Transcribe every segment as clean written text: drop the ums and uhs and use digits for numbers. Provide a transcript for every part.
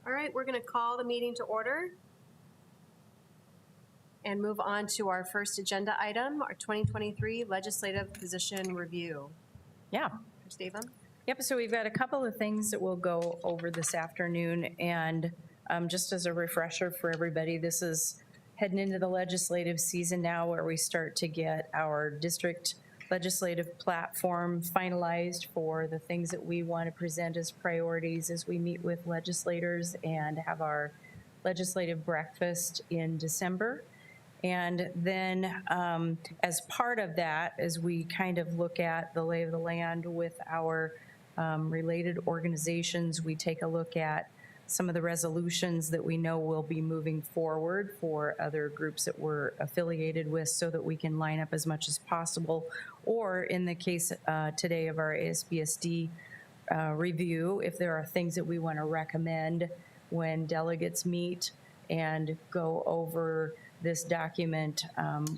All right, we're going to call the meeting to order and move on to our first agenda item, our 2023 legislative position review. Yeah. Stephen? Yep, so we've got a couple of things that we'll go over this afternoon, and just as a refresher for everybody, this is heading into the legislative season now where we start to get our district legislative platform finalized for the things that we want to present as priorities as we meet with legislators and have our legislative breakfast in December. And then as part of that, as we kind of look at the lay of the land with our related organizations, we take a look at some of the resolutions that we know will be moving forward for other groups that we're affiliated with so that we can line up as much as possible. Or in the case today of our ASBSD review, if there are things that we want to recommend when delegates meet and go over this document,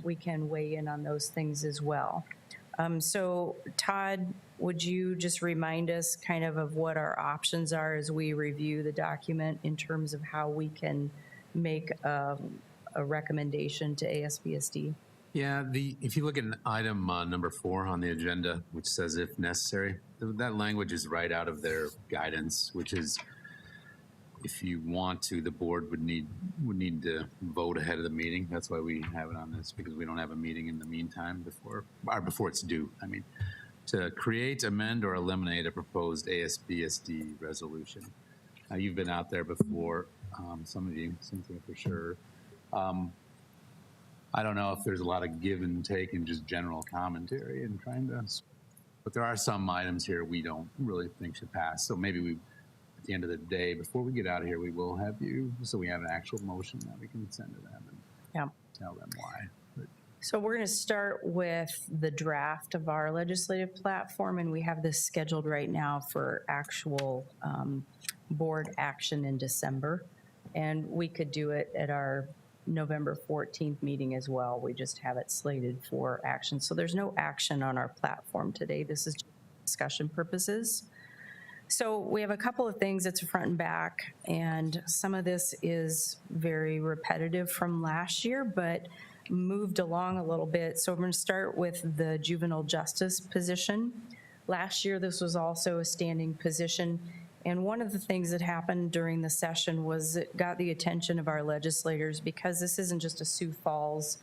we can weigh in on those things as well. So Todd, would you just remind us kind of what our options are as we review the document in terms of how we can make a recommendation to ASBSD? Yeah, if you look at item number 4 on the agenda, which says if necessary, that language is right out of their guidance, which is if you want to, the board would need to vote ahead of the meeting. That's why we have it on this, because we don't have a meeting in the meantime before it's due. I mean, to create, amend, or eliminate a proposed ASBSD resolution. You've been out there before, some of you, Cynthia for sure. I don't know if there's a lot of give and take and just general commentary and trying to, but there are some items here we don't really think should pass. So maybe we, at the end of the day, before we get out of here, we will have you, so we have an actual motion that we can send to them and tell them why. But, so we're going to start with the draft of our legislative platform, and we have this scheduled right now for actual board action in December. And we could do it at our November 14th meeting as well. We just have it slated for action. So there's no action on our platform today. This is just discussion purposes. So we have a couple of things that's front and back, and some of this is very repetitive from last year, but moved along a little bit. So we're going to start with the juvenile justice position. Last year, this was also a standing position. And one of the things that happened during the session was it got the attention of our legislators, because this isn't just a Sioux Falls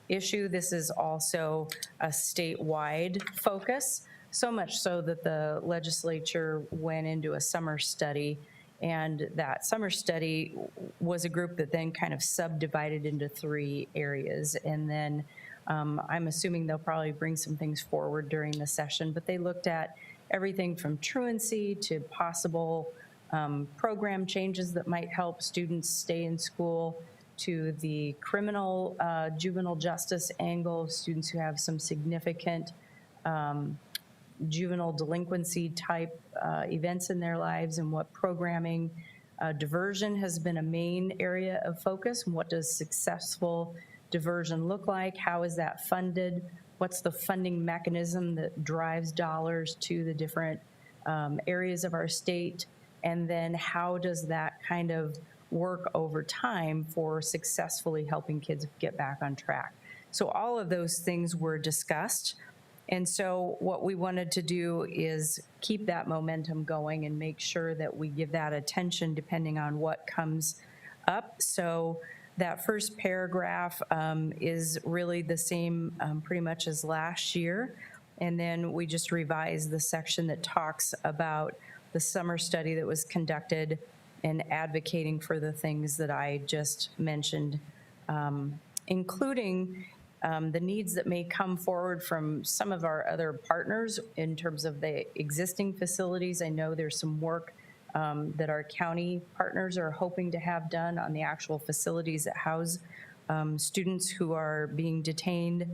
issue. This is also a statewide focus. So much so that the legislature went into a summer study, and that summer study was a group that then kind of subdivided into 3 areas. And then I'm assuming they'll probably bring some things forward during the session, but they looked at everything from truancy to possible program changes that might help students stay in school, to the criminal juvenile justice angle, students who have some significant juvenile delinquency type events in their lives, and what programming. Diversion has been a main area of focus. And what does successful diversion look like? How is that funded? What's the funding mechanism that drives dollars to the different areas of our state? And then how does that kind of work over time for successfully helping kids get back on track? So all of those things were discussed. And so what we wanted to do is keep that momentum going and make sure that we give that attention depending on what comes up. So that first paragraph is really the same pretty much as last year. And then we just revised the section that talks about the summer study that was conducted and advocating for the things that I just mentioned, including the needs that may come forward from some of our other partners in terms of the existing facilities. I know there's some work that our county partners are hoping to have done on the actual facilities that house students who are being detained,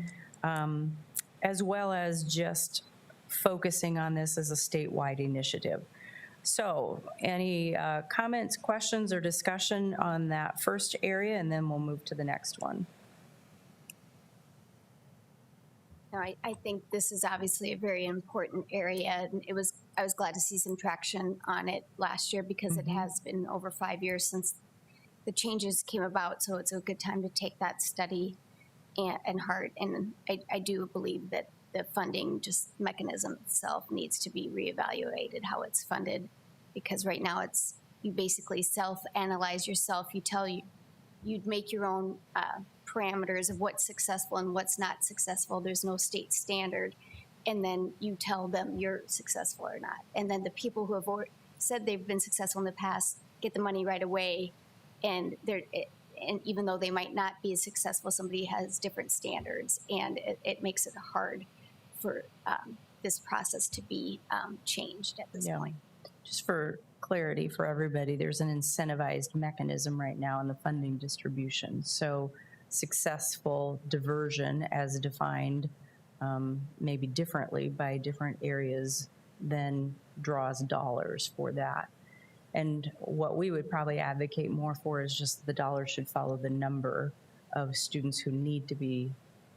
as well as just focusing on this as a statewide initiative. So any comments, questions, or discussion on that first area, and then we'll move to the next one. No, I think this is obviously a very important area, and I was glad to see some traction on it last year because it has been over 5 years since the changes came about, so it's a good time to take that study and heart. And I do believe that the funding just mechanism itself needs to be reevaluated, how it's funded, because right now you basically self-analyze yourself. You'd make your own parameters of what's successful and what's not successful. There's no state standard. And then you tell them you're successful or not. And then the people who have said they've been successful in the past get the money right away. And even though they might not be as successful, somebody has different standards. And it makes it hard for this process to be changed at this point. Just for clarity for everybody, there's an incentivized mechanism right now in the funding distribution. So successful diversion as defined maybe differently by different areas then draws dollars for that. And what we would probably advocate more for is just the dollars should follow the number of students who need to be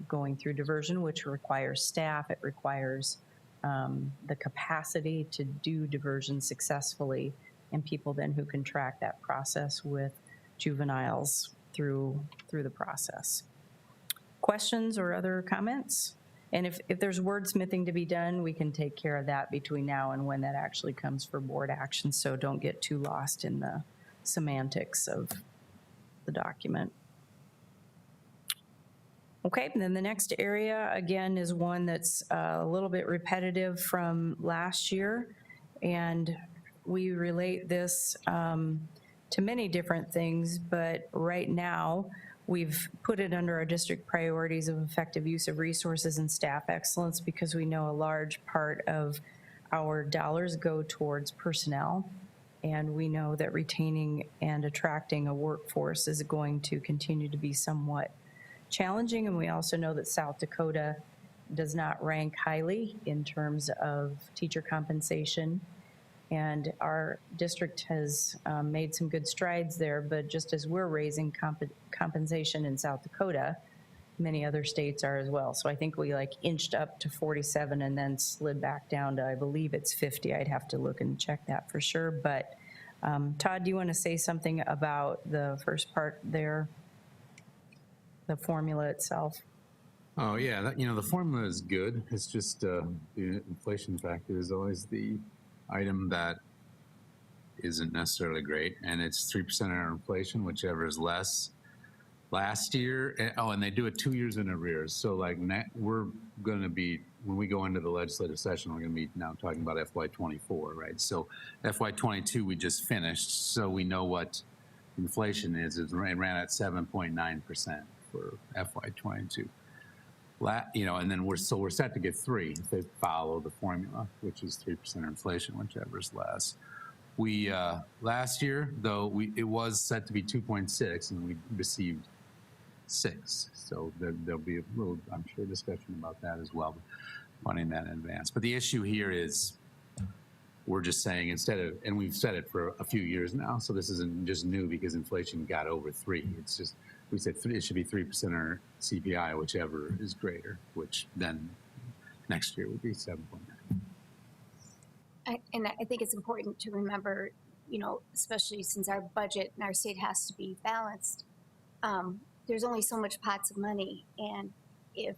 going through diversion, which requires staff, it requires the capacity to do diversion successfully, and people then who can track that process with juveniles through the process. Questions or other comments? And if there's wordsmithing to be done, we can take care of that between now and when that actually comes for board action, so don't get too lost in the semantics of the document. Okay, and then the next area, again, is one that's a little bit repetitive from last year, and we relate this to many different things, but right now, we've put it under our district priorities of effective use of resources and staff excellence because we know a large part of our dollars go towards personnel, and we know that retaining and attracting a workforce is going to continue to be somewhat challenging, and we also know that South Dakota does not rank highly in terms of teacher compensation, and our district has made some good strides there, but just as we're raising compensation in South Dakota, many other states are as well. So I think we inched up to 47 and then slid back down to, I believe it's 50. I'd have to look and check that for sure. But Todd, do you want to say something about the first part there? The formula itself. Oh yeah, the formula is good. It's just the inflation factor is always the item that isn't necessarily great, and it's 3% of our inflation, whichever is less. Last year, and they do it 2 years in arrears. So we're going to be, when we go into the legislative session, we're going to be now talking about FY24, right? So FY22 we just finished, so we know what inflation is. It ran at 7.9% for FY22. And then we're set to get 3 if they follow the formula, which is 3% inflation, whichever is less. We last year though it was set to be 2.6, and we received 6. So there'll be a little, I'm sure, discussion about that as well, funding that in advance. But the issue here is we're just saying instead of, and we've said it for a few years now, so this isn't just new because inflation got over 3. It's just, we said it should be 3% or CPI, whichever is greater, which then next year would be 7.9. And I think it's important to remember, especially since our budget and our state has to be balanced, there's only so much pots of money. And if,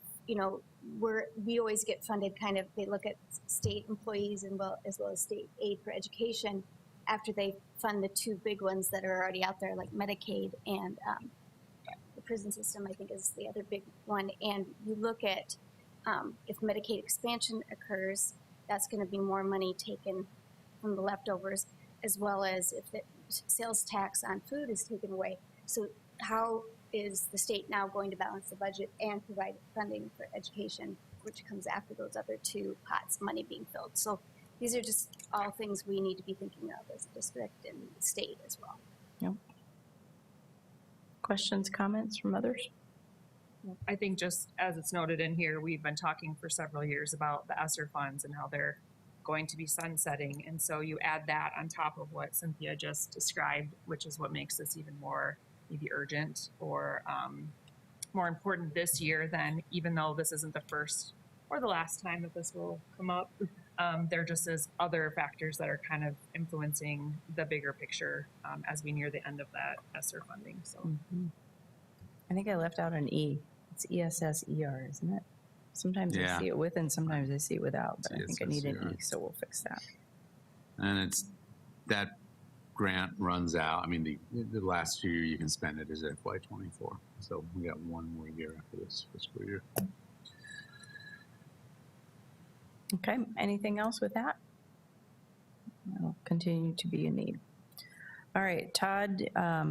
we always get funded they look at state employees as well as state aid for education after they fund the 2 big ones that are already out there, like Medicaid and the prison system, I think, is the other big one. And you look at if Medicaid expansion occurs, that's going to be more money taken from the leftovers, as well as if the sales tax on food is taken away. So how is the state now going to balance the budget and provide funding for education, which comes after those other 2 pots of money being filled? So these are just all things we need to be thinking of as a district and the state as well. Yep. Questions, comments from others? I think just as it's noted in here, we've been talking for several years about the ESSER funds and how they're going to be sunsetting. And so you add that on top of what Cynthia just described, which is what makes this even more maybe urgent or more important this year than, even though this isn't the first or the last time that this will come up. There just is other factors that are kind of influencing the bigger picture as we near the end of that ESSER funding. So I think I left out an E. It's ESSER, isn't it? Sometimes I Yeah. see it with and sometimes I see it without, but I think I need an ESSER. E, so we'll fix that. And it's, that grant runs out. I mean, the last year you can spend it is FY '24. So we got one more year after this fiscal year. Okay, anything else with that? It'll continue to be a need. All right, Todd, why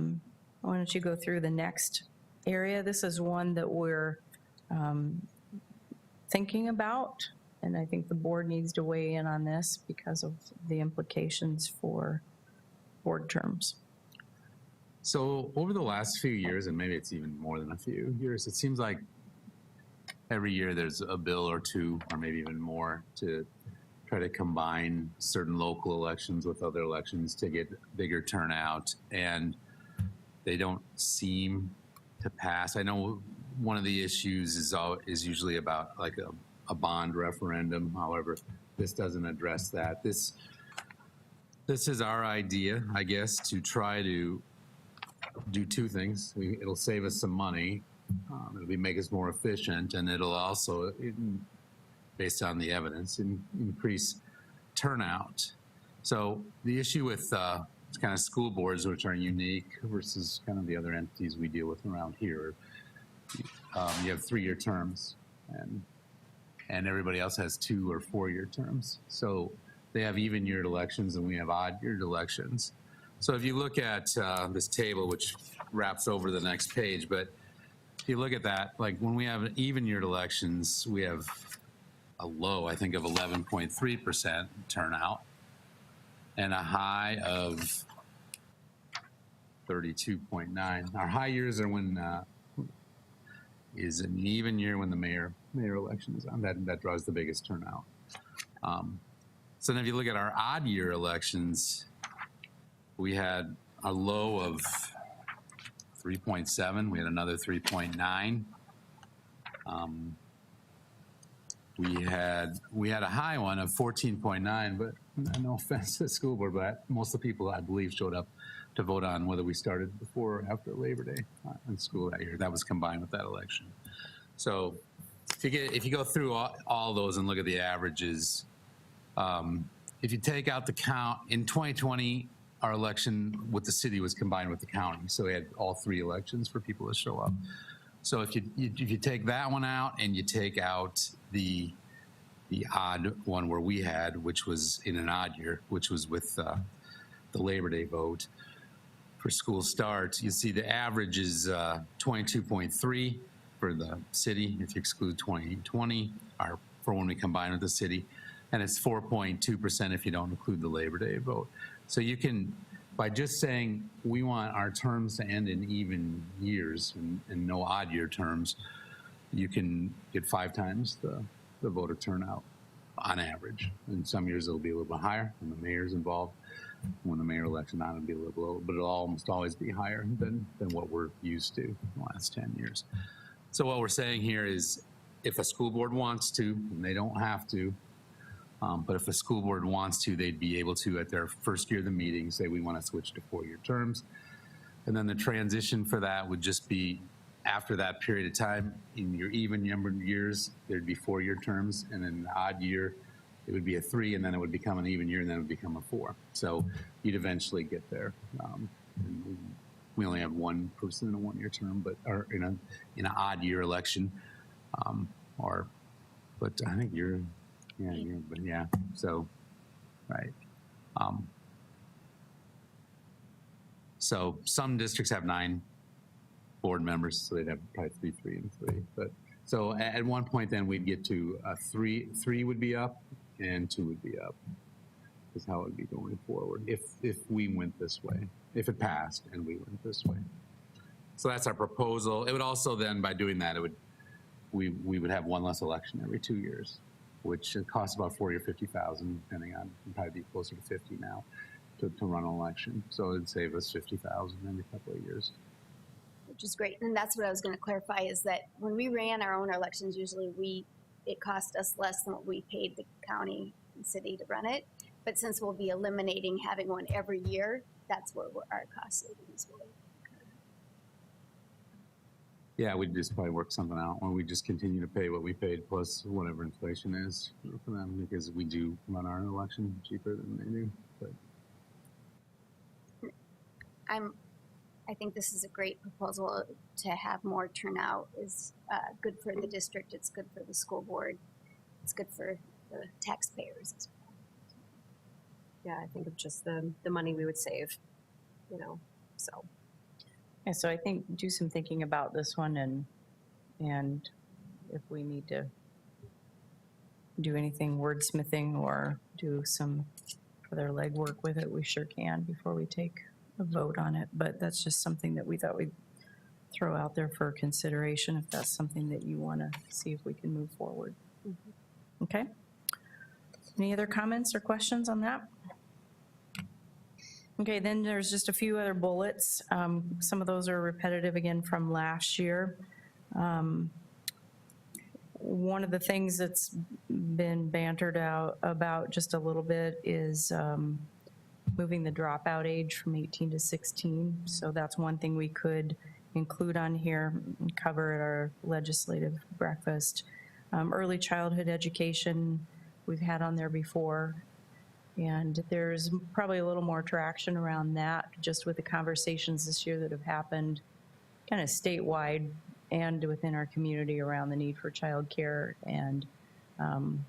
don't you go through the next area? This is one that we're thinking about, and I think the board needs to weigh in on this because of the implications for board terms. So over the last few years, and maybe it's even more than a few years, it seems like every year there's a bill or two, or maybe even more, to try to combine certain local elections with other elections to get bigger turnout, and they don't seem to pass. I know one of the issues is usually about like a bond referendum. However, this doesn't address that. This is our idea, I guess, to try to do two things. It'll save us some money. It'll make us more efficient, and it'll also, based on the evidence, increase turnout. So the issue with kind of school boards, which are unique versus kind of the other entities we deal with around here, you have 3-year terms, and everybody else has 2 or 4-year terms. So they have even-year elections, and we have odd-year elections. So if you look at this table, which wraps over the next page, but if you look at that, like when we have even-year elections, we have a low, I think, of 11.3% turnout and a high of 32.9. Our high years are when is an even year when the mayor election is on. That draws the biggest turnout. So then if you look at our odd year elections, we had a low of 3.7. We had another 3.9. We had a high one of 14.9, but no offense to the school board, but most of the people, I believe, showed up to vote on whether we started before or after Labor Day in school that year. That was combined with that election. So if you go through all those and look at the averages, if you take out the count, in 2020, our election with the city was combined with the county. So we had all 3 elections for people to show up. So if you take that one out and you take out the odd one where we had, which was in an odd year, which was with the Labor Day vote for school starts, you see the average is 22.3 for the city if you exclude 2020, or for when we combine with the city, and it's 4.2% if you don't include the Labor Day vote. So you can, by just saying we want our terms to end in even years and no odd year terms, you can get 5 times the voter turnout on average. In some years it'll be a little bit higher when the mayor's involved. When the mayor election on, it'll be a little low, but it'll almost always be higher than what we're used to in the last 10 years. So what we're saying here is if a school board wants to, and they don't have to, but if a school board wants to, they'd be able to, at their first year of the meeting, say we want to switch to 4-year terms. And then the transition for that would just be after that period of time, in your even numbered years, there'd be 4-year terms, and in an odd year, it would be a 3, and then it would become an even year, and then it would become a 4. So you'd eventually get there. And we only have one person in a 1-year term, or in an odd year election, but I think so, right. So some districts have 9 board members, so they'd have probably 3 and 3. But so at one point, then we'd get to 3 would be up, and 2 would be up. Is how it would be going forward if we went this way, if it passed and we went this way. So that's our proposal. It would also then, by doing that, we would have 1 less election every 2 years, which costs about $40,000 or $50,000, depending on, it'd probably be closer to 50 now to run an election. So it'd save us $50,000 every couple of years. Which is great. And that's what I was going to clarify, is that when we ran our own elections, usually it cost us less than what we paid the county and city to run it. But since we'll be eliminating having one every year, that's where our cost savings will. Yeah, we'd just probably work something out when we just continue to pay what we paid plus whatever inflation is for them, because we do run our election cheaper than they do. But I think this is a great proposal. To have more turnout is good for the district. It's good for the school board. It's good for the taxpayers as well. Yeah, I think of just the money we would save, you know, so. Yeah, so I think do some thinking about this one, and if we need to do anything wordsmithing or do some other legwork with it, we sure can before we take a vote on it. But that's just something that we thought we'd throw out there for consideration if that's something that you want to see if we can move forward. Mm-hmm. Okay. Any other comments or questions on that? Okay, then there's just a few other bullets. Some of those are repetitive again from last year. One of the things that's been bantered out about just a little bit is moving the dropout age from 18 to 16. So that's one thing we could include on here and cover at our legislative breakfast. Early childhood education we've had on there before. And there's probably a little more traction around that just with the conversations this year that have happened kind of statewide and within our community around the need for childcare and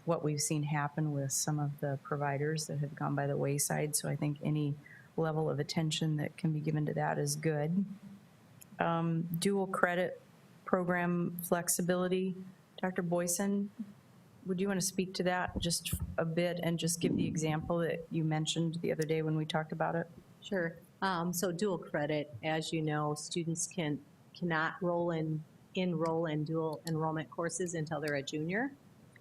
what we've seen happen with some of the providers that have gone by the wayside. So I think any level of attention that can be given to that is good. Dual credit program flexibility. Dr. Boyson, would you want to speak to that just a bit and just give the example that you mentioned the other day when we talked about it? Sure. So dual credit, as you know, students cannot enroll in dual enrollment courses until they're a junior.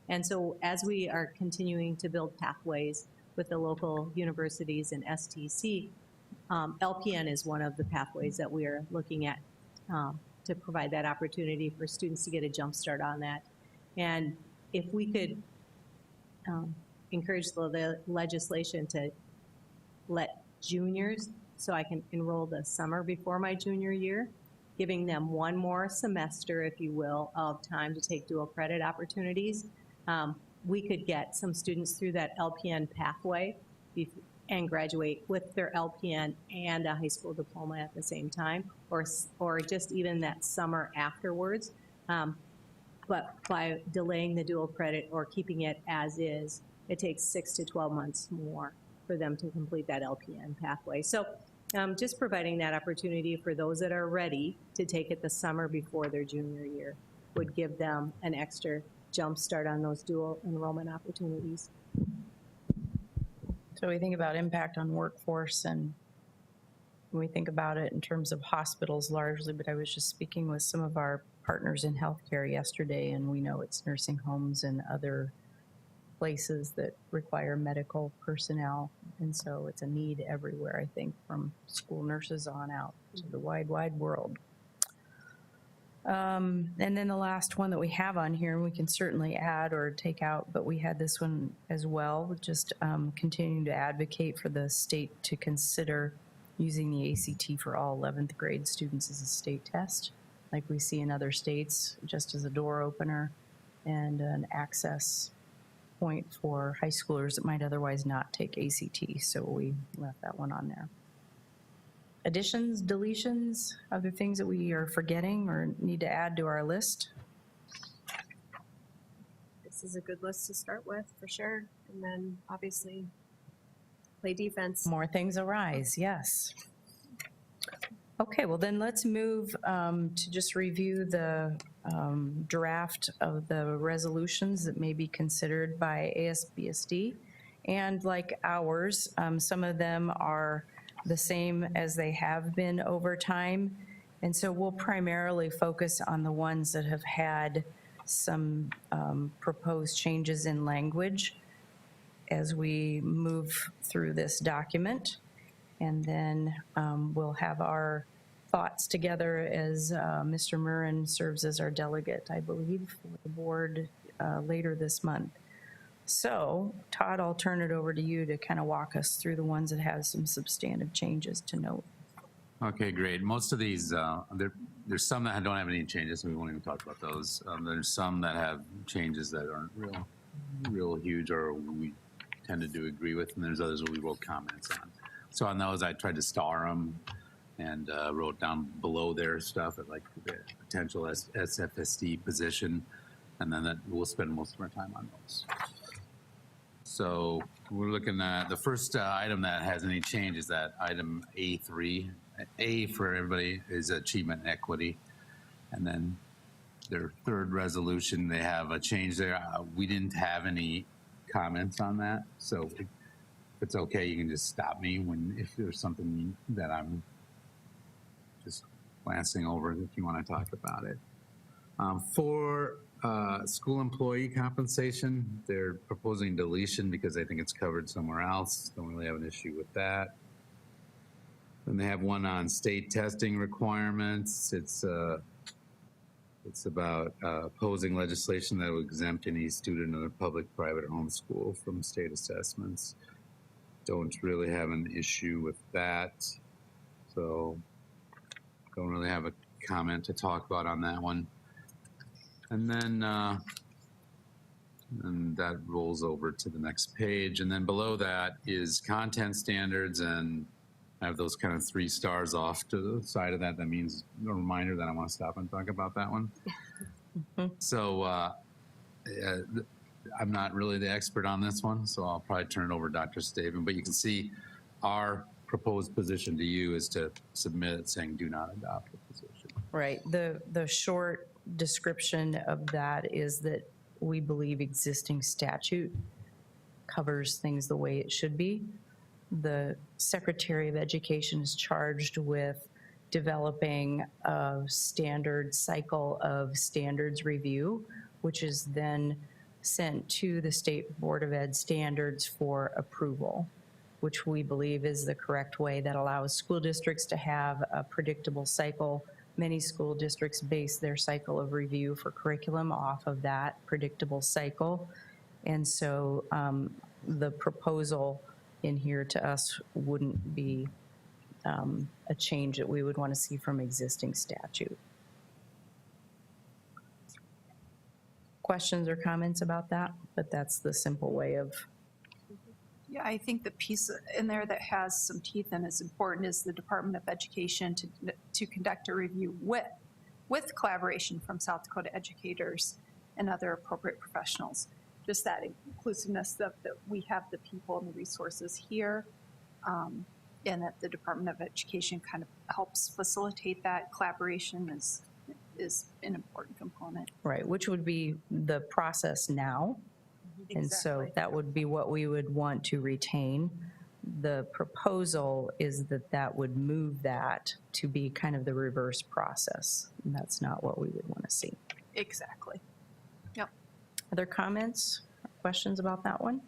And so as we are continuing to build pathways with the local universities and STC, LPN is one of the pathways that we are looking at to provide that opportunity for students to get a jump start on that. And if we could encourage the legislation to let juniors, so I can enroll the summer before my junior year, giving them one more semester, if you will, of time to take dual credit opportunities, we could get some students through that LPN pathway and graduate with their LPN and a high school diploma at the same time, or just even that summer afterwards. But by delaying the dual credit or keeping it as is, it takes 6 to 12 months more for them to complete that LPN pathway. So just providing that opportunity for those that are ready to take it the summer before their junior year would give them an extra jump start on those dual enrollment opportunities. So we think about impact on workforce, and we think about it in terms of hospitals largely, but I was just speaking with some of our partners in healthcare yesterday, and we know it's nursing homes and other places that require medical personnel. And so it's a need everywhere, I think, from school nurses on out to the wide, wide world. And then the last one that we have on here, and we can certainly add or take out, but we had this one as well, just continuing to advocate for the state to consider using the ACT for all 11th grade students as a state test, like we see in other states, just as a door opener and an access point for high schoolers that might otherwise not take ACT. So we left that one on there. Additions, deletions, other things that we are forgetting or need to add to our list? This is a good list to start with, for sure. And then, obviously, play defense. More things arise, yes. Okay, well then let's move to just review the draft of the resolutions that may be considered by ASBSD. And like ours, some of them are the same as they have been over time. And so we'll primarily focus on the ones that have had some proposed changes in language as we move through this document. And then we'll have our thoughts together as Mr. Murrin serves as our delegate, I believe, for the board later this month. So Todd, I'll turn it over to you to kind of walk us through the ones that have some substantive changes to note. Okay, great. Most of these, there's some that don't have any changes, so we won't even talk about those. There's some that have changes that aren't real huge, or we tended to agree with, and there's others we wrote comments on. So on those, I tried to star them and wrote down below their stuff at like the potential SFSD position, and then we'll spend most of our time on those. So we're looking at the first item that has any change is that item A3. A for everybody is achievement and equity. And then their third resolution, they have a change there. We didn't have any comments on that. So if it's okay, you can just stop me if there's something that I'm just glancing over if you want to talk about it. For school employee compensation, they're proposing deletion because I think it's covered somewhere else. Don't really have an issue with that. Then they have one on state testing requirements. It's about opposing legislation that would exempt any student in a public, private, or homeschool from state assessments. Don't really have an issue with that. So don't really have a comment to talk about on that one. And then and that rolls over to the next page. And then below that is content standards, and I have those kind of 3 stars off to the side of that. That means a reminder that I want to stop and talk about that one. So I'm not really the expert on this one, so I'll probably turn it over to Dr. Staven. But you can see our proposed position to you is to submit it saying do not adopt the position. Right. The short description of that is that we believe existing statute covers things the way it should be. The Secretary of Education is charged with developing a standard cycle of standards review, which is then sent to the State Board of Ed standards for approval, which we believe is the correct way that allows school districts to have a predictable cycle. Many school districts base their cycle of review for curriculum off of that predictable cycle. And so the proposal in here to us wouldn't be a change that we would want to see from existing statute. Questions or comments about that? But that's the simple way of. Yeah, I think the piece in there that has some teeth and is important is the Department of Education to conduct a review with collaboration from South Dakota educators and other appropriate professionals. Just that inclusiveness that we have the people and the resources here, and that the Department of Education kind of helps facilitate that collaboration is an important component. Right, which would be the process now. And so that would be what we would want to retain. The proposal is that would move that to be kind of the reverse process. And that's not what we would want to see. Exactly. Yep. Other comments, questions about that one?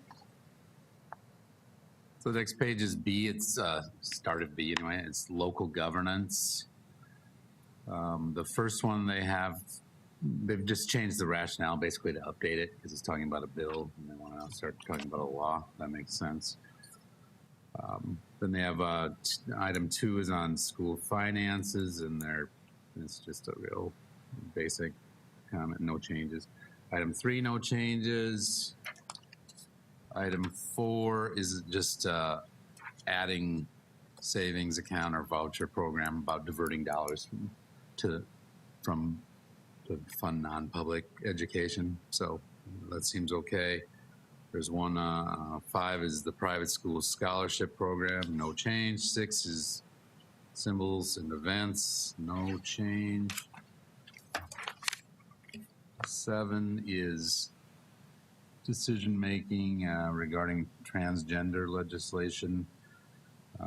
So the next page is B. It's start of B anyway. It's local governance. The first one they've just changed the rationale basically to update it because it's talking about a bill and they want to start talking about a law. That makes sense. Then they have item 2 is on school finances, and it's just a real basic comment, no changes. Item 3, no changes. Item 4 is just adding savings account or voucher program about diverting dollars to fund non-public education. So that seems okay. There's one, 5 is the private school scholarship program, no change. 6 is symbols and events, no change. 7 is decision-making regarding transgender legislation.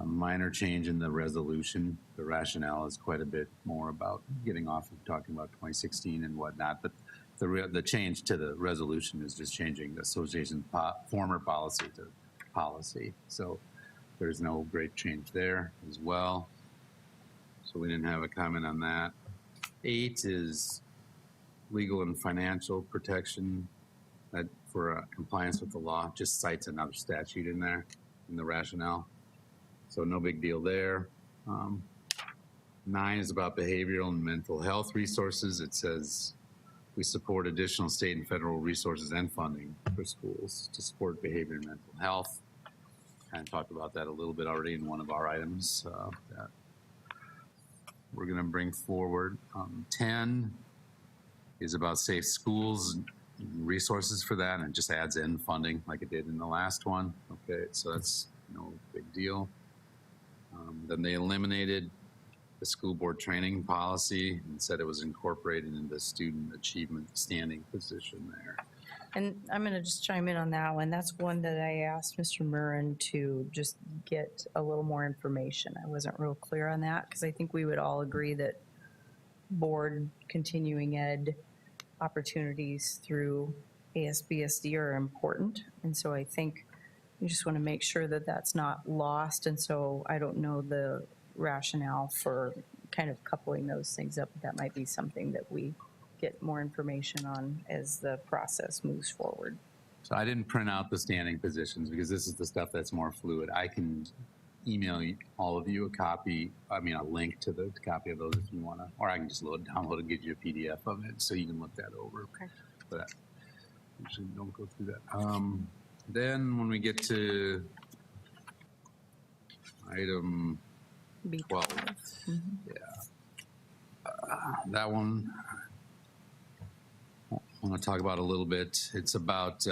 Minor change in the resolution. The rationale is quite a bit more about getting off of talking about 2016 and whatnot, but the change to the resolution is just changing the association's former policy to policy. So there's no great change there as well. So we didn't have a comment on that. 8 is legal and financial protection. for compliance with the law, just cites another statute in there in the rationale. So no big deal there. 9 is about behavioral and mental health resources. It says we support additional state and federal resources and funding for schools to support behavior and mental health. Kind of talked about that a little bit already in one of our items that we're going to bring forward. 10 is about safe schools and resources for that, and it just adds in funding like it did in the last one. Okay, so that's no big deal. Then they eliminated the school board training policy and said it was incorporated into student achievement standing position there. And I'm going to just chime in on that one. That's one that I asked Mr. Murrin to just get a little more information. I wasn't real clear on that because I think we would all agree that board continuing ed opportunities through ASBSD are important. And so I think you just want to make sure that that's not lost. And so I don't know the rationale for kind of coupling those things up. That might be something that we get more information on as the process moves forward. So I didn't print out the standing positions because this is the stuff that's more fluid. I can email all of you a link to the copy of those if you want to, or I can just download and give you a PDF of it so you can look that over. Okay. But usually don't go through that. Then when we get to item B12. 12, that one I want to talk about a little bit. It's about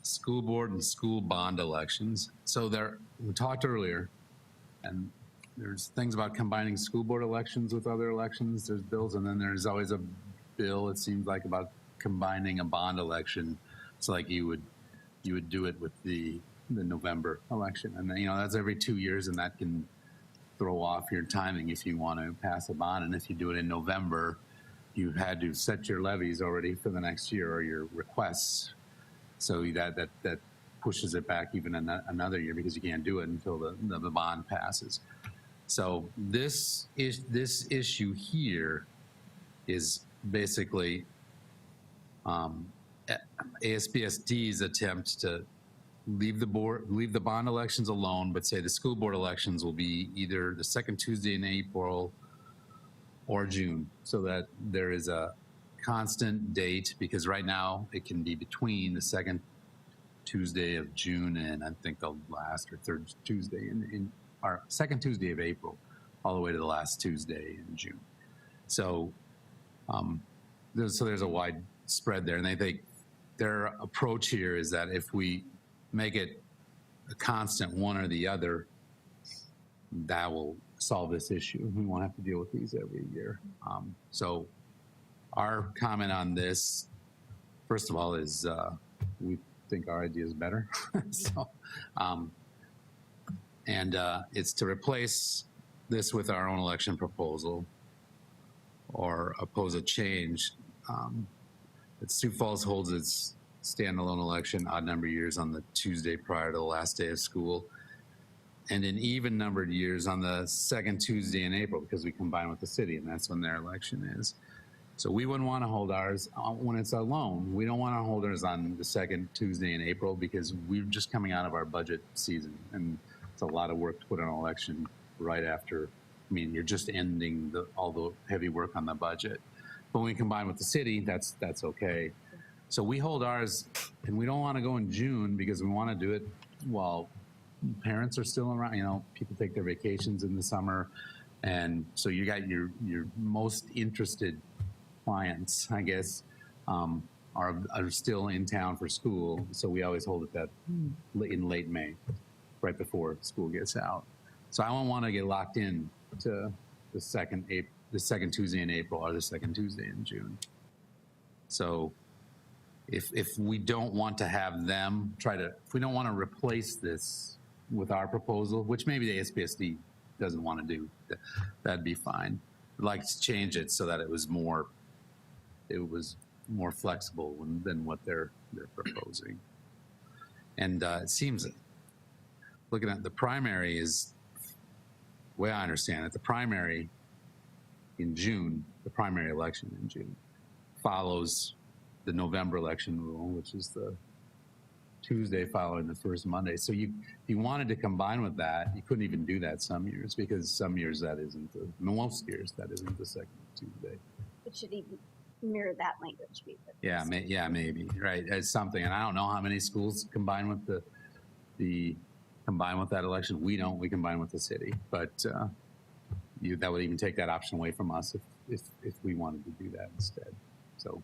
school board and school bond elections. So we talked earlier, and there's things about combining school board elections with other elections. There's bills, and then there's always a bill, it seems like, about combining a bond election. It's like you would do it with the November election. And then, that's every 2 years, and that can throw off your timing if you want to pass a bond. And if you do it in November, you've had to set your levies already for the next year or your requests. So that pushes it back even another year because you can't do it until the bond passes. So this issue here is basically ASBSD's attempt to leave the bond elections alone, but say the school board elections will be either the second Tuesday in April or June, so that there is a constant date, because right now it can be between the second Tuesday of June and I think the last or third Tuesday or second Tuesday of April, all the way to the last Tuesday in June. So, there's a wide spread there, and they think their approach here is that if we make it a constant one or the other, that will solve this issue. We won't have to deal with these every year. So our comment on this, first of all, is we think our idea is better. It's to replace this with our own election proposal or oppose a change. Sioux Falls holds its standalone election odd number years on the Tuesday prior to the last day of school, and in even numbered years on the second Tuesday in April, because we combine with the city, and that's when their election is. So we wouldn't want to hold ours when it's alone. We don't want to hold ours on the second Tuesday in April because we're just coming out of our budget season, and it's a lot of work to put an election right after. I mean, you're just ending all the heavy work on the budget. But when we combine with the city, that's okay. So we hold ours, and we don't want to go in June because we want to do it while parents are still around. People take their vacations in the summer, and so you got your most interested clients, I guess, are still in town for school. So we always hold it that in late May, right before school gets out. So I don't want to get locked in to the second Tuesday in April or the second Tuesday in June. So if we don't want to have them if we don't want to replace this with our proposal, which maybe the ASBSD doesn't want to do, that'd be fine. I'd like to change it so that it was more flexible than what they're proposing. And it seems, looking at the primary is, the way I understand it, the primary in June, the primary election in June, follows the November election rule, which is the Tuesday following the first Monday. So you wanted to combine with that, you couldn't even do that some years, because some years that isn't most years that isn't the second Tuesday. It should even mirror that language. Yeah, maybe, right, as something. And I don't know how many schools combine with combine with that election. We don't, we combine with the city, but that would even take that option away from us if we wanted to do that instead. So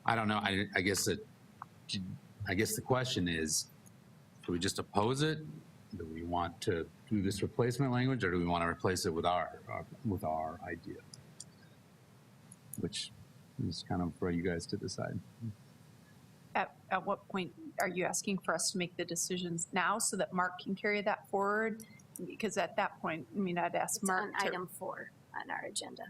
I don't know. I guess the question is, do we just oppose it? Do we want to do this replacement language, or do we want to replace it with our idea? Which is kind of for you guys to decide. At what point are you asking for us to make the decisions now so that Mark can carry that forward? Because at that point, I mean, I'd ask It's Mark on to. item 4 on our agenda.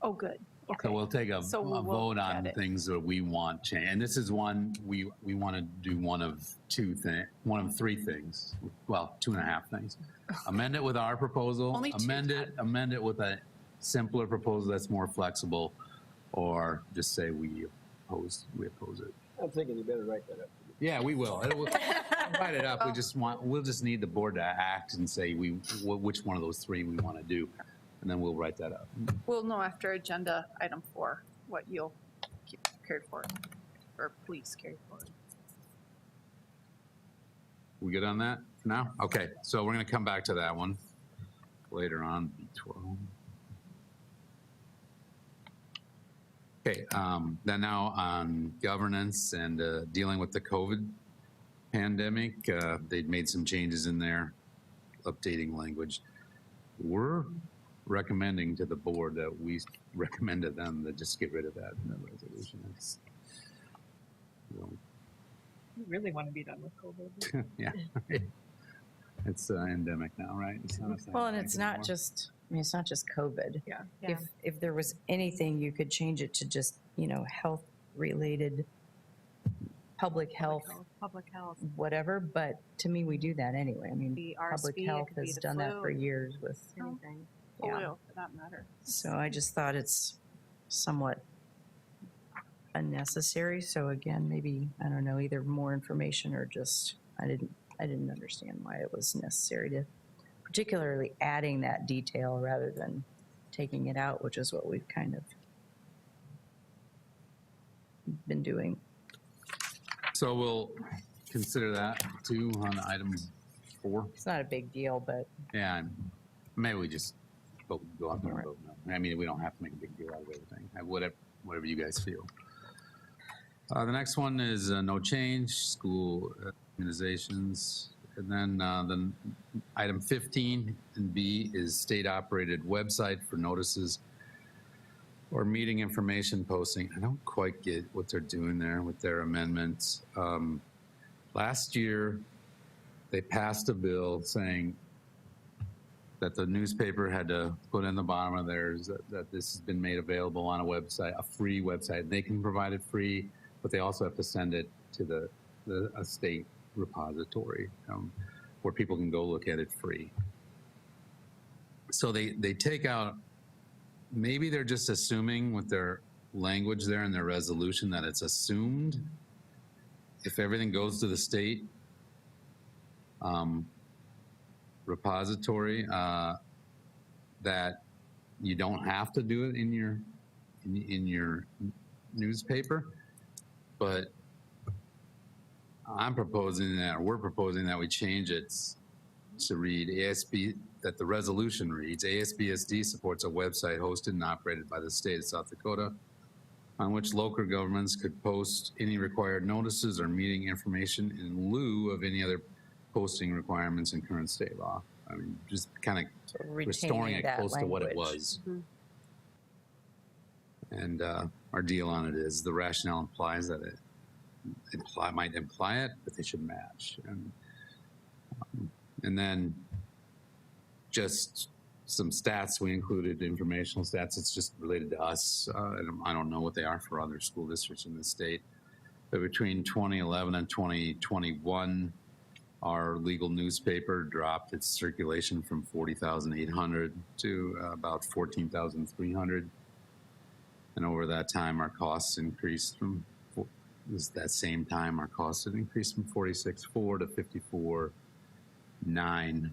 Oh, good. So we'll take a So we'll vote look at on it. things that we want change. And this is one, we want to do one of three things. Well, 2.5 things. Amend it with our proposal. Only two, Amend it with a simpler proposal that's more flexible, or just say we oppose it. I'm thinking you better write that up. Yeah, we will. Write it up. We'll just need the board to act and say which one of those three we want to do, and then we'll write that up. We'll know after agenda item 4 what you'll carry forward, or please carry forward. We good on that for now? Okay, so we're going to come back to that one later on. B12. Okay, then now on governance and dealing with the COVID pandemic, they'd made some changes in there, updating language. We're recommending to the board that we recommend to them to just get rid of that in the resolution. It's, We really want to be done with COVID. yeah, it's endemic now, right? It's not a Well, and it's anymore. not just, I mean, it's not just COVID. Yeah. If there was anything, you could change it to just, health related, public health, whatever. But to me, we do that anyway. I mean, Be public RSV, it health could be has the done that flu. for years with, Anything. yeah. Polio, for that matter. So I just thought it's somewhat unnecessary. So again, maybe, I don't know, either more information or just, I didn't understand why it was necessary to, particularly adding that detail rather than taking it out, which is what we've kind of been doing. So we'll consider that too on item 4. It's not a big deal, but Yeah, maybe we just go out there and vote no. I mean, we don't have to make a big deal out of everything. Whatever you guys feel. The next one is no change, school immunizations. And then item 15 and B is state-operated website for notices or meeting information posting. I don't quite get what they're doing there with their amendments. Last year, they passed a bill saying that the newspaper had to put in the bottom of theirs that this has been made available on a website, a free website. They can provide it free, but they also have to send it to a state repository where people can go look at it free. So they take out, maybe they're just assuming with their language there in their resolution that it's assumed if everything goes to the state repository that you don't have to do it in your newspaper. But I'm proposing that, or we're proposing that we change it to read that the resolution reads, ASBSD supports a website hosted and operated by the state of South Dakota on which local governments could post any required notices or meeting information in lieu of any other posting requirements in current state law. I mean, just kind of restoring it close to what it was. And our deal on it is the rationale implies that it might imply it, but they should match. And then just some stats, we included informational stats. It's just related to us. And I don't know what they are for other school districts in the state. But between 2011 and 2021, our legal newspaper dropped its circulation from 40,800 to about 14,300. And over that time, our costs increased from, that same time, our costs had increased from 46.4 to 54.9.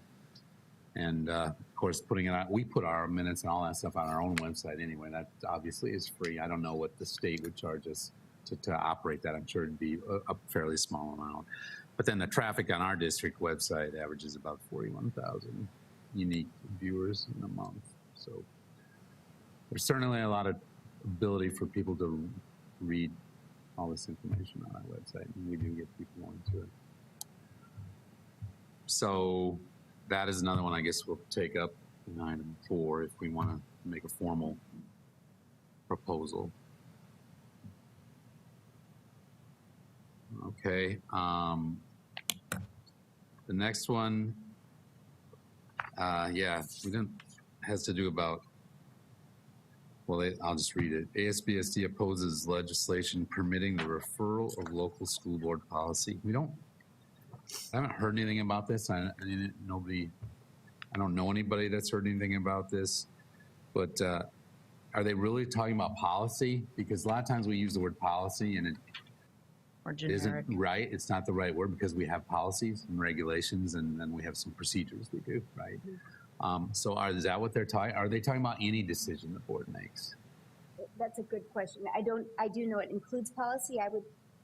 And of course, putting it out, we put our minutes and all that stuff on our own website anyway. That obviously is free. I don't know what the state would charge us to operate that. I'm sure it'd be a fairly small amount. But then the traffic on our district website averages about 41,000 unique viewers in a month. So there's certainly a lot of ability for people to read all this information on our website, and we do get people going to it. So that is another one I guess we'll take up in item 4 if we want to make a formal proposal. Okay. The next one, yeah, we didn't, has to do about, well, I'll just read it. ASBSD opposes legislation permitting the referral of local school board policy. I haven't heard anything about this. I don't know anybody that's heard anything about this, but are they really talking about policy? Because a lot of times we use the word policy and it Or generic. isn't right. It's not the right word because we have policies and regulations, and then we have some procedures we do, right? So is that what they're talking? Are they talking about any decision the board makes? That's a good question. I do know it includes policy,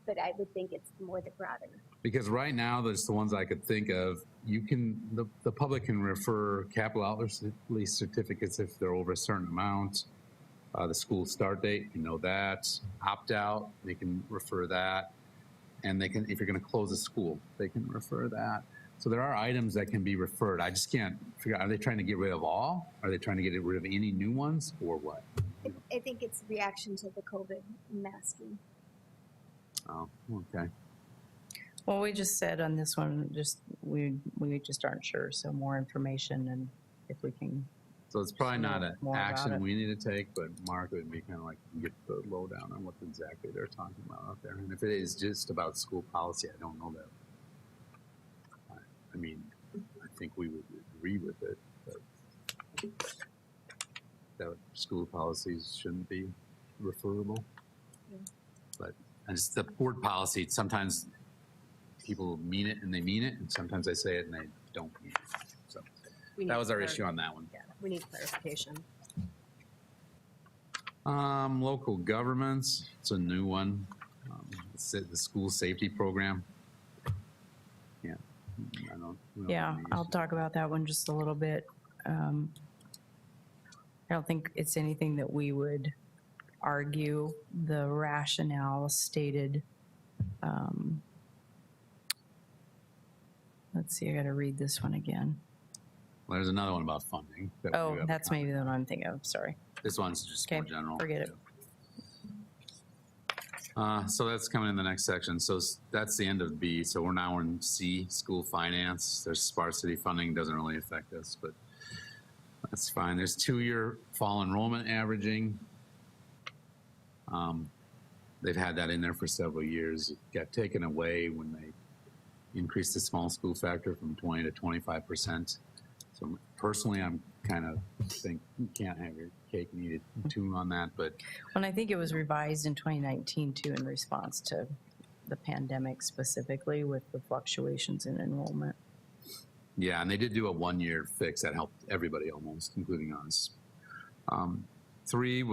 but I would think it's more the broader. Because right now, there's the ones I could think of. The public can refer capital outlay certificates if they're over a certain amount. The school start date, you know that. Opt out, they can refer that. And they can, if you're going to close a school, they can refer that. So there are items that can be referred. I just can't figure out, are they trying to get rid of all? Are they trying to get rid of any new ones or what? I think it's reaction to the COVID masking. Oh, okay. Well, we just said on this one, we just aren't sure, so more information and if we can. So it's probably not an More about action it. we need to take, but Mark would be kind of like get the lowdown on what exactly they're talking about out there. And if it is just about school policy, I don't know that. I mean, I think we would agree with it, but that school policies shouldn't be referable. But and it's the board policy. Sometimes people mean it and they mean it, and sometimes they say it and they don't mean it. So that was our issue on that one. Yeah, we need clarification. Local governments, it's a new one. It's the school safety program. Yeah. We don't Yeah, have any I'll issues. talk about that one just a little bit. I don't think it's anything that we would argue. The rationale stated, let's see, I got to read this one again. Well, there's another one about funding. that we Oh, have that's to maybe the one I'm thinking of, sorry. This one's just more Okay, general. forget it. So that's coming in the next section. So that's the end of B. So we're now in C, school finance. There's sparsity funding, doesn't really affect us, but that's fine. There's 2-year fall enrollment averaging. They've had that in there for several years. It got taken away when they increased the small school factor from 20 to 25%. So personally, I'm kind of think you can't have your cake and eat it too on that, but And I think it was revised in 2019 too in response to the pandemic specifically with the fluctuations in enrollment. yeah, and they did do a 1-year fix that helped everybody almost, including us. 3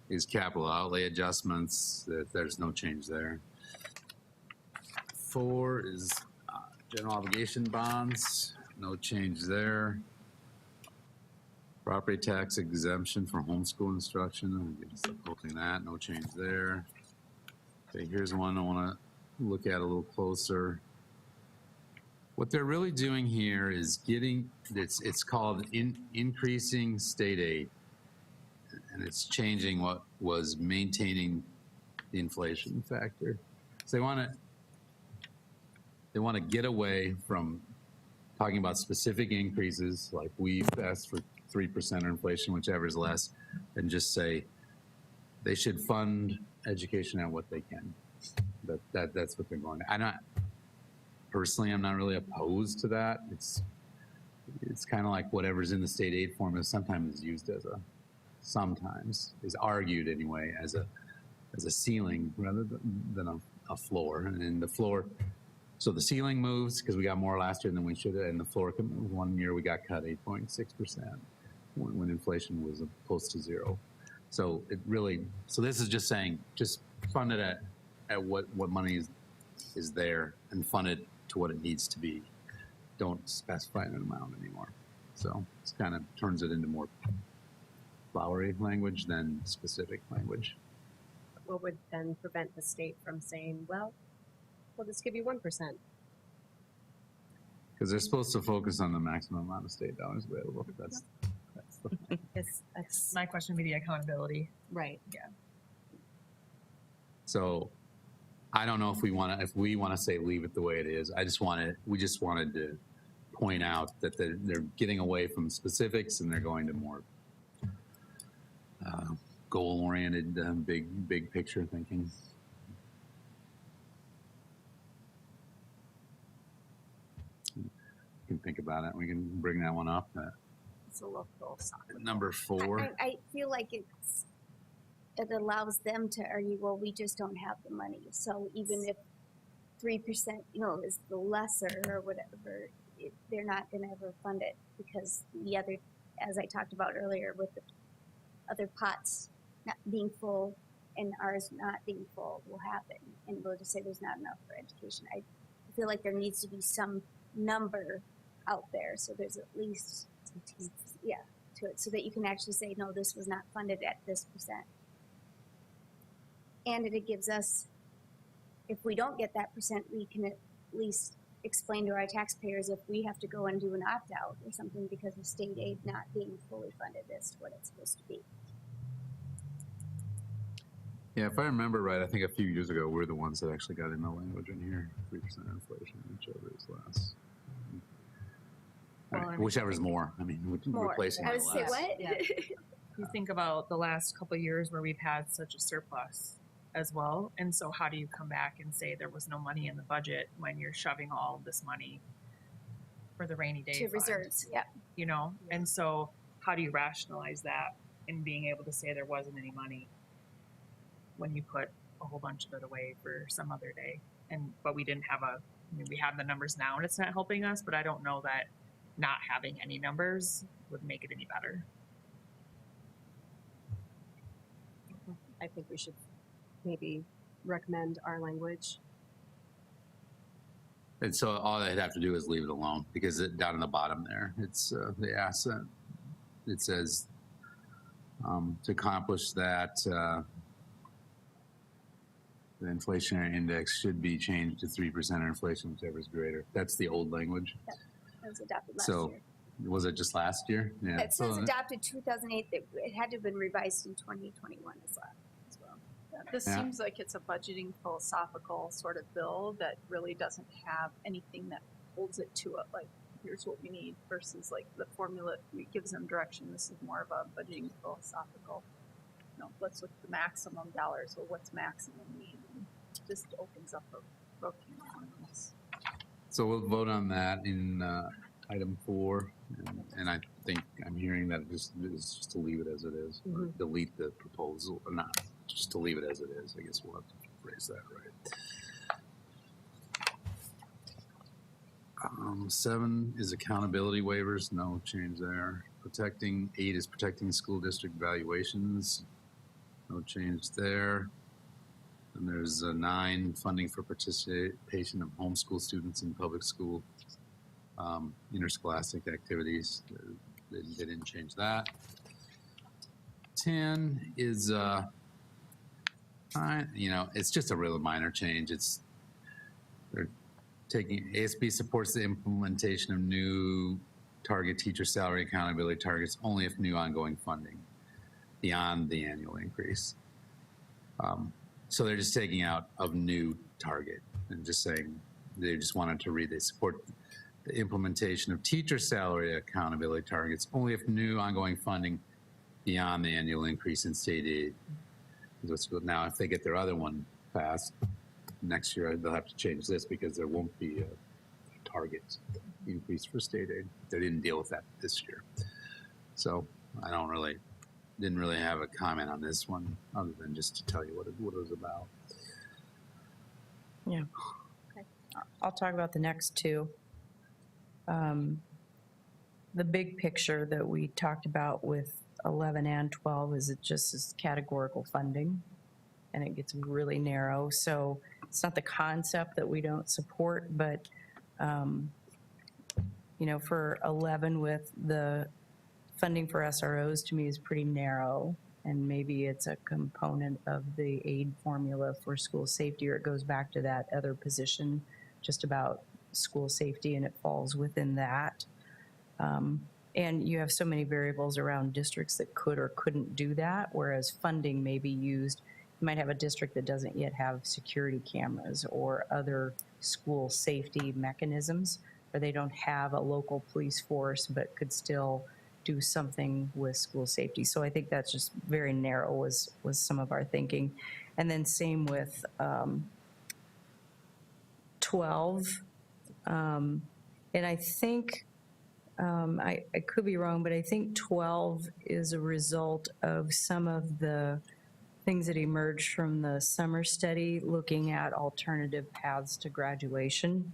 is capital outlay adjustments. There's no change there. 4 is general obligation bonds. No change there. Property tax exemption for homeschool instruction. I'm opposing that. No change there. Okay, here's one I want to look at a little closer. What they're really doing here is it's called increasing state aid, and it's changing what was maintaining the inflation factor. So they want to get away from talking about specific increases, like we've asked for 3% or inflation, whichever is less, and just say they should fund education at what they can. That's what they're going to. I'm not really opposed to that. It's kind of like whatever's in the state aid formula sometimes is used as a sometimes is argued anyway as a ceiling rather than a floor. And the floor, so the ceiling moves because we got more last year than we should have, and the floor, one year we got cut 8.6% when inflation was close to zero. So it really, so this is just saying, just fund it at what money is there and fund it to what it needs to be. Don't specify an amount anymore. So it kind of turns it into more flowery language than specific language. What would then prevent the state from saying, well, we'll just give you 1%? Because they're supposed to focus on the maximum amount of state dollars available. That's the That's My question would be the accountability. right. So I don't know if we want to say leave it the way it is. We just wanted to point out that they're getting away from specifics and they're going to more goal-oriented, big picture thinking. You can think about it. We can bring that one up. It's a little philosophical. Number 4. I feel like it allows them to argue, well, we just don't have the money. So even if 3%, is the lesser or whatever, they're not going to ever fund it because the other, as I talked about earlier, with the other pots not being full and ours not being full will happen. And we'll just say there's not enough for education. I feel like there needs to be some number out there. So there's at least some teeth, to it, so that you can actually say, no, this was not funded at this percent. And it gives us, if we don't get that percent, we can at least explain to our taxpayers if we have to go and do an opt-out or something because of state aid not being fully funded as to what it's supposed to be. Yeah, if I remember right, I think a few years ago, we're the ones that actually got in the language in here, 3% inflation, whichever is less. Well, Whichever's more. I mean, More. replacing I it would say, less. what? Yeah. You think about the last couple of years where we've had such a surplus as well. And so how do you come back and say there was no money in the budget when you're shoving all of this money for the rainy day To fund, reserves, yeah. And so how do you rationalize that in being able to say there wasn't any money when you put a whole bunch of it away for some other day? But we didn't have we have the numbers now and it's not helping us, but I don't know that not having any numbers would make it any better. I think we should maybe recommend our language. And so all they'd have to do is leave it alone because down in the bottom there, it's the asset. It says to accomplish that, the inflationary index should be changed to 3% or inflation, whichever is greater. That's the old language. That was adopted last So year. was it just last year? Yeah. It says So- adopted 2008. It had to have been revised in 2021 as well. This Yeah. seems like it's a budgeting philosophical sort of bill that really doesn't have anything that holds it to it, like, here's what we need, versus like the formula, it gives them direction. This is more of a budgeting philosophical, let's look at the maximum dollars, well, what's maximum mean? And just opens up a broken lines. So we'll vote on that in item 4, and I think I'm hearing that it's just to leave it as it is. Or delete the proposal, or not, just to leave it as it is. I guess we'll have to phrase that right. 7 is accountability waivers, no change there. 8 is protecting school district valuations, no change there. And there's 9, funding for participation of homeschool students in public school interscholastic activities. They didn't change that. 10 is, it's just a really minor change. They're taking, ASB supports the implementation of new target teacher salary accountability targets only if new ongoing funding beyond the annual increase. So they're just taking out of new target and just saying, they just wanted to read, they support the implementation of teacher salary accountability targets only if new ongoing funding beyond the annual increase in state aid. Now, if they get their other one passed next year, they'll have to change this because there won't be a target increase for state aid. They didn't deal with that this year. So I don't really didn't really have a comment on this one, other than just to tell you what it was about. Yeah. I'll talk about the next two. The big picture that we talked about with 11 and 12 is it just is categorical funding, and it gets really narrow. So it's not the concept that we don't support, but, you know, for 11 with the funding for SROs, to me, is pretty narrow. And maybe it's a component of the aid formula for school safety, or it goes back to that other position just about school safety, and it falls within that. And you have so many variables around districts that could or couldn't do that, whereas funding may be used. You might have a district that doesn't yet have security cameras or other school safety mechanisms, or they don't have a local police force but could still do something with school safety. So I think that's just very narrow was some of our thinking. And then same with 12. And I think, I could be wrong, but I think 12 is a result of some of the things that emerged from the summer study looking at alternative paths to graduation,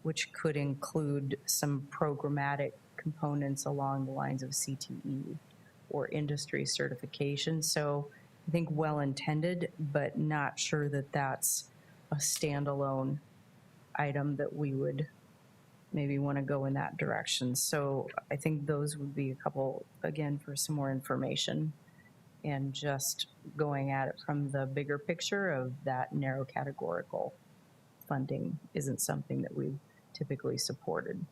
which could include some programmatic components along the lines of CTE or industry certification. So I think well-intended, but not sure that that's a standalone item that we would maybe want to go in that direction. So I think those would be a couple, again, for some more information and just going at it from the bigger picture of that narrow categorical funding isn't something that we've typically supported.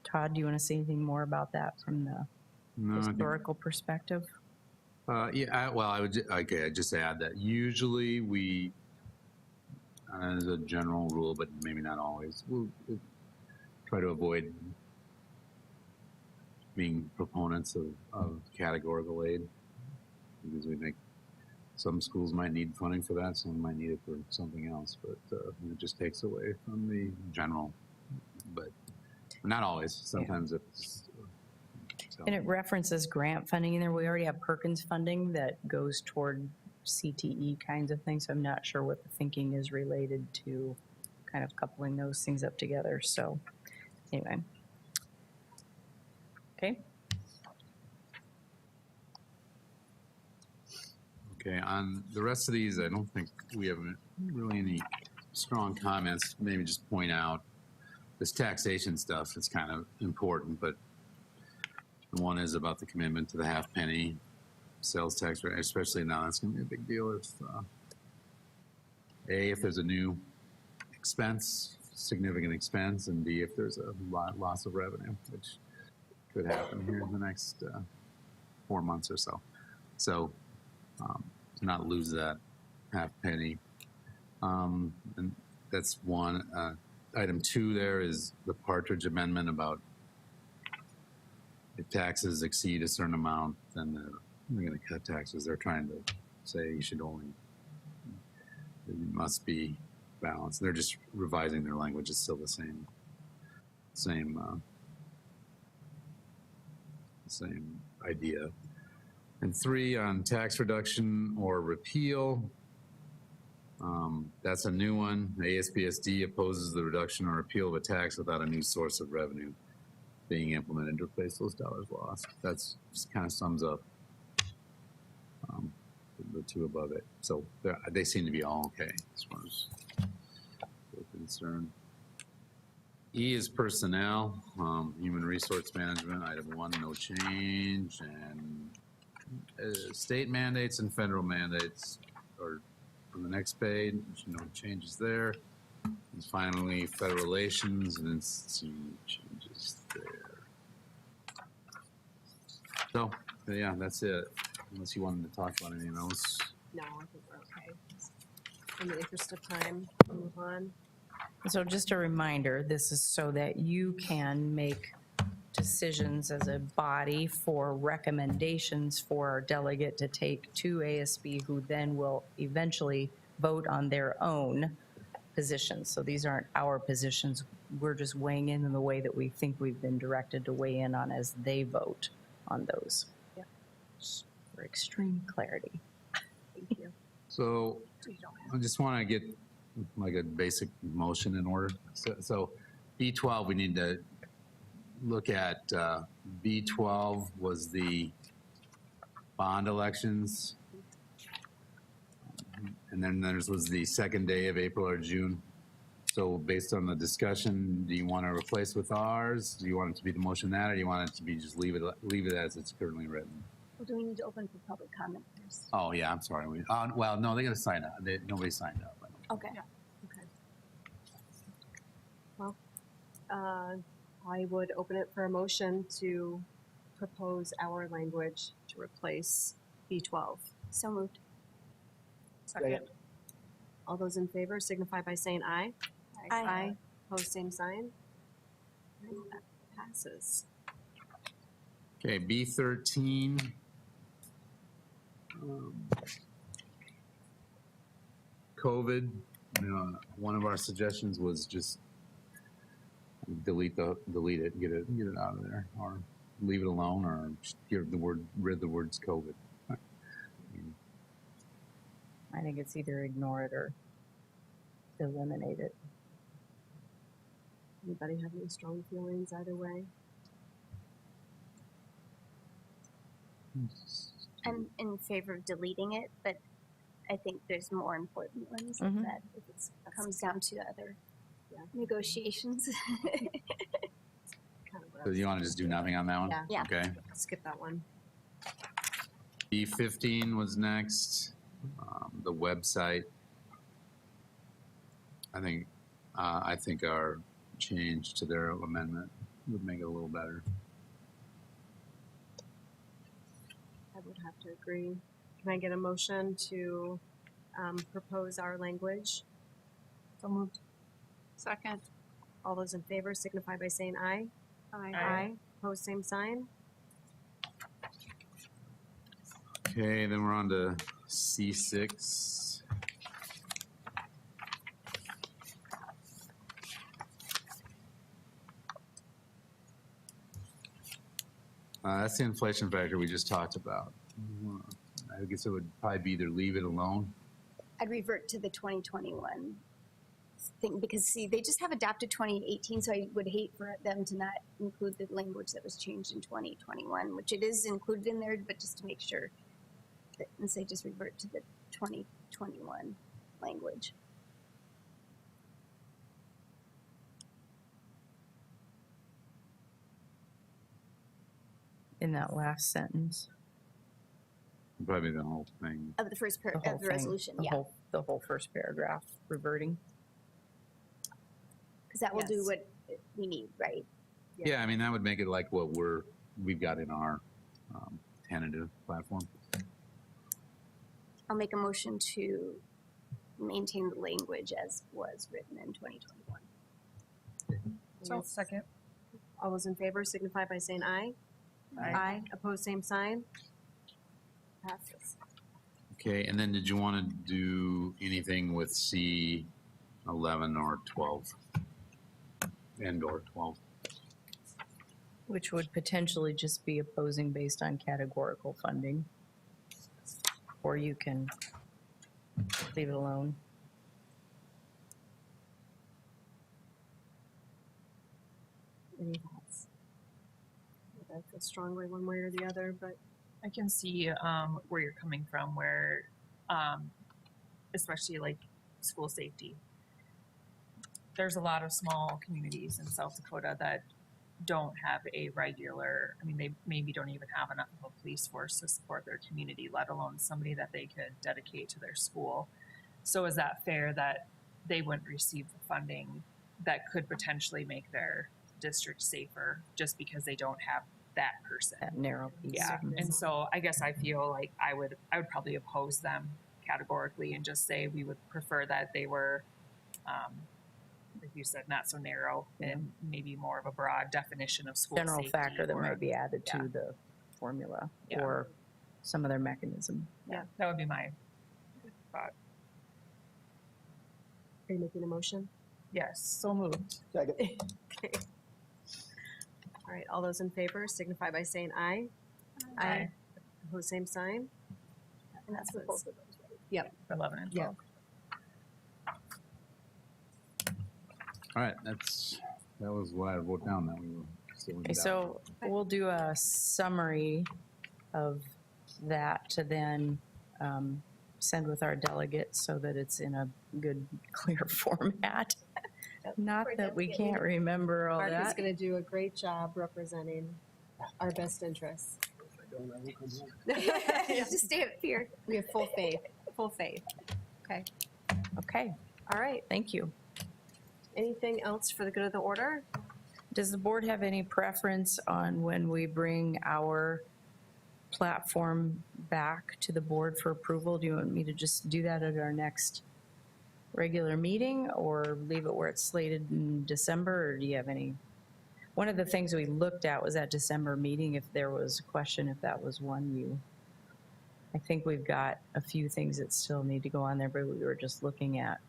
Todd, do you want to say anything more about that from the historical perspective? I'd just add that usually we, as a general rule, but maybe not always, we'll try to avoid being proponents of categorical aid, because we think some schools might need funding for that, some might need it for something else, but it just takes away from the general, but not always. Sometimes it's. So. And it references grant funding in there. We already have Perkins funding that goes toward CTE kinds of things. So I'm not sure what the thinking is related to kind of coupling those things up together. So anyway. Okay. Okay, on the rest of these, I don't think we have really any strong comments. Maybe just point out this taxation stuff is kind of important, but one is about the commitment to the half penny sales tax rate, especially now. That's going to be a big deal if there's a new expense, significant expense, and B, if there's a loss of revenue, which could happen here in the next 4 months or so. So to not lose that half penny. And that's one. Item 2 there is the Partridge Amendment about if taxes exceed a certain amount, then they're going to cut taxes. They're trying to say you should only, it must be balanced. They're just revising their language. It's still the same idea. And 3 on tax reduction or repeal. That's a new one. The ASBSD opposes the reduction or repeal of a tax without a new source of revenue being implemented to replace those dollars lost. That's kind of sums up the 2 above it. So they seem to be all okay as far as we're concerned. E is personnel, human resource management. Item 1, no change, and state mandates and federal mandates are on the next page. No changes there. And finally, federal relations, and then some changes there. So, yeah, that's it. Unless you wanted to talk about anything else. No, I think we're okay. In the interest of time, we'll move on. So just a reminder, this is so that you can make decisions as a body for recommendations for our delegate to take to ASB, who then will eventually vote on their own positions. So these aren't our positions. We're just weighing in the way that we think we've been directed to weigh in on as they vote on those. for extreme clarity. Thank you. So I just want to get like a basic motion in order. So B12, we need to look at, B12 was the bond elections. And then theirs was the second day of April or June. So based on the discussion, do you want to replace with ours? Do you want it to be the motion that, or do you want it to be just leave it as it's currently written? Well, do we need to open for public comment first? Oh, yeah, I'm sorry. Well, no, they got to sign up. Nobody signed up. Okay. Okay. Well, I would open it for a motion to propose our language to replace B12. So moved. Second. All those in favor signify by saying aye. Aye. Opposed, same sign. All right, that passes. Okay, B13. COVID, one of our suggestions was just delete it, get it out of there, or leave it alone, or just rid the words COVID. I think it's either ignore it or eliminate it. Anybody have any strong feelings either way? I'm in favor of deleting it, but I think there's more important ones Mhm. that if it comes down to other Yeah. negotiations. Kind of what I So was you want to just do nothing on that one? Yeah. Yeah. Okay. skip that one. B15 was next. The website. I think our change to their amendment would make it a little better. I would have to agree. Can I get a motion to propose our language? So moved. Second. All those in favor signify by saying aye. Aye. Opposed, same sign. Okay, then we're on to C6. That's the inflation factor we just talked about. I guess it would probably be either leave it alone. I'd revert to the 2021 thing because see, they just have adopted 2018, so I would hate for them to not include the language that was changed in 2021, which it is included in there, but just to make sure that, and say just revert to the 2021 language. In that last sentence. Probably the whole thing. Of the first The whole of the thing, resolution, yeah, The whole first paragraph reverting. because that will do Yes. what we need, right? Yeah, I mean, that would make it like what we've got in our tentative platform. I'll make a motion to maintain the language as was written in 2021. So second. All those in favor signify by saying aye. Aye. Opposed, same sign. Passes. Okay, and then did you want to do anything with C11 or 12? And or 12? Which would potentially just be opposing based on categorical funding. Or you can leave it alone. Any thoughts? I feel strongly one way or the other, but I can see where you're coming from, where especially like school safety. There's a lot of small communities in South Dakota that don't have a regular, I mean, they maybe don't even have enough of a police force to support their community, let alone somebody that they could dedicate to their school. So is that fair that they wouldn't receive the funding that could potentially make their district safer just because they don't have that person? That narrow piece. Yeah, and so I guess I feel like I would probably oppose them categorically and just say we would prefer that they were, like you said, not so narrow and maybe more of a broad definition of school General safety. factor that or- might be added yeah. to the formula Yeah. or some other mechanism. Yeah, that would be my thought. are you making a motion? Yes, so moved. Okay. All right, all those in favor signify by saying aye. Aye. Opposed, same sign. And that's for both of those, right? Yep. 11 and Yeah. 12. All right, that was what I wrote down that we were still in Okay, doubt. so we'll do a summary of that to then send with our delegates so that it's in a good, clear format. Not that we can't remember all Mark is that. going to do a great job representing our best interests. Just stay up here. We have full faith, full faith. Okay, Okay, all right. thank you. Anything else for the good of the order? Does the board have any preference on when we bring our platform back to the board for approval? Do you want me to just do that at our next regular meeting or leave it where it's slated in December, or do you have any? One of the things we looked at was that December meeting, if there was a question, if that was one I think we've got a few things that still need to go on there, but we were just looking at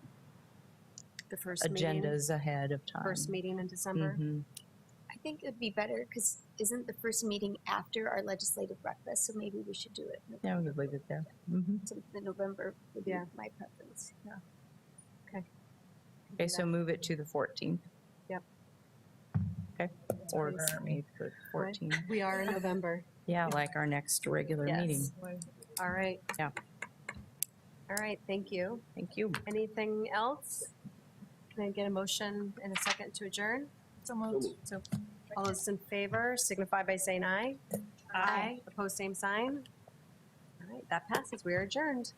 The first meeting, agendas ahead of time. first meeting in December? Mhm. I think it'd be better because isn't the first meeting after our legislative breakfast? So maybe we should do it. Yeah, we could leave it there. Mhm. So the November would be Yeah. my preference. Okay, so move it to the 14th. Yep. Okay, or Please. May 14th. We are in November. Yeah, like our next regular meeting. Yes. All right. Yeah. All right, thank you. Thank you. Anything else? Can I get a motion in a second to adjourn? So moved. So all those in favor signify by saying aye. Opposed, same sign. All right, that passes. We are adjourned.